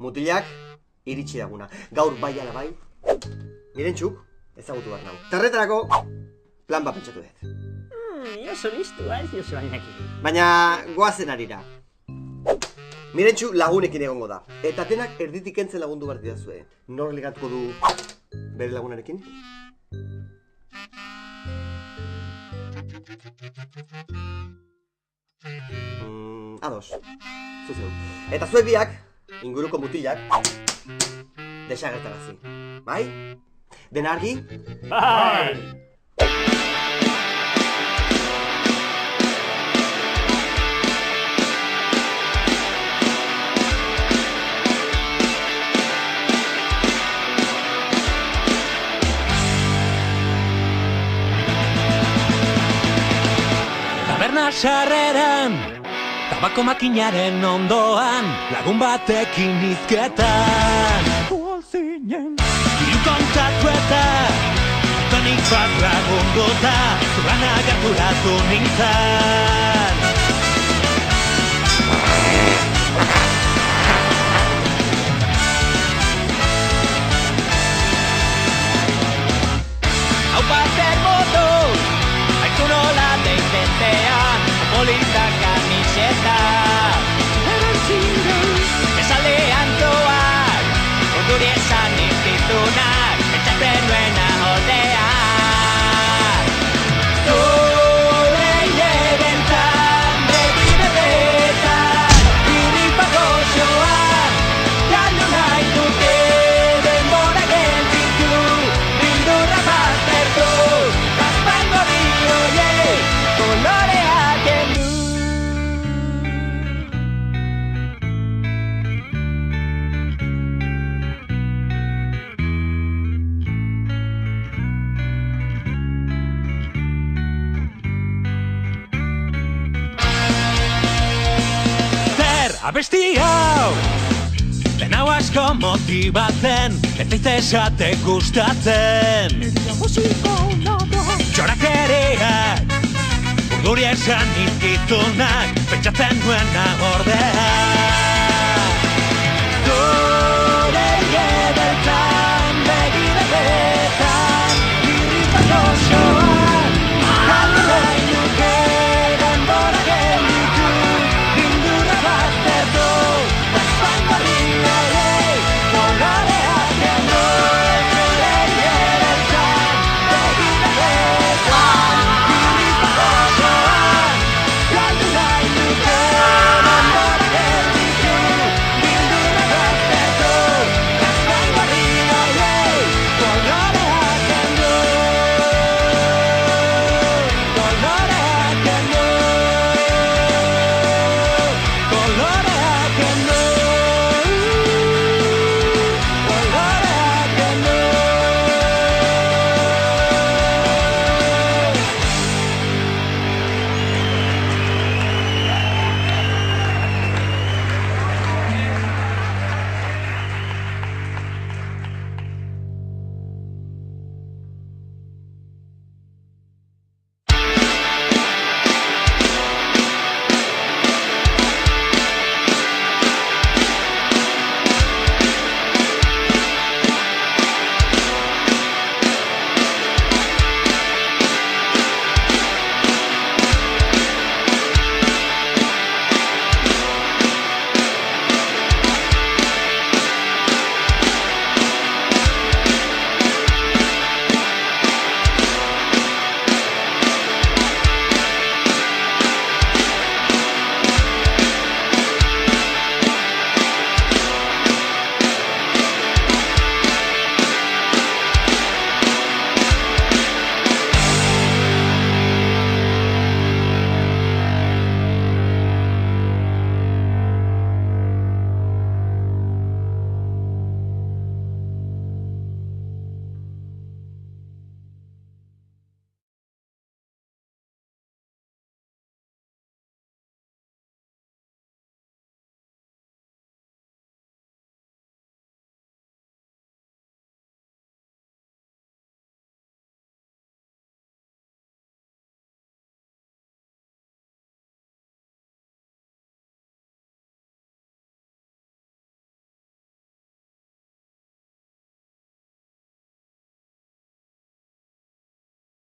Mutilak, iritsi daguna. Gaur bai ala bai, Mirentxuk ezagutu behar nago. Tarretarako, plan bat pentsatu dut. Oso listua ez diozu bainaki. Baina goazen arira. Mirentxu lagunekin egongo da. Eta denak erditik entzen lagundu behar didazue. Nor ligatuko du bere lagunarekin? Ados. Zuzeu. Eta zuek biak, inguruko mutilak, desagertarazi. Bai? Dena argi? Bai! Taberna sarreran, tabako makinaren ondoan, lagun batekin hizketan. Hiru kontatu eta tonik bat lagundota, zurana gerturatu nintzen. Hau bater motor, haitu nola deizentean, politak kamiseta. Esaldean doak, urduri esan izitunak, etxaten nuena holdeak. Zure hilerentan, beginetan, irripako joan, galdu nahi dute, denbora gelditu, bildurra baztertu, kaspango bioiek, koloreak endu. Abesti hau, den hau asko motibatzen, ez zaiz esate gustatzen. Txorakeriak, urduri esan izkizunak, pentsatzen nuena ordea.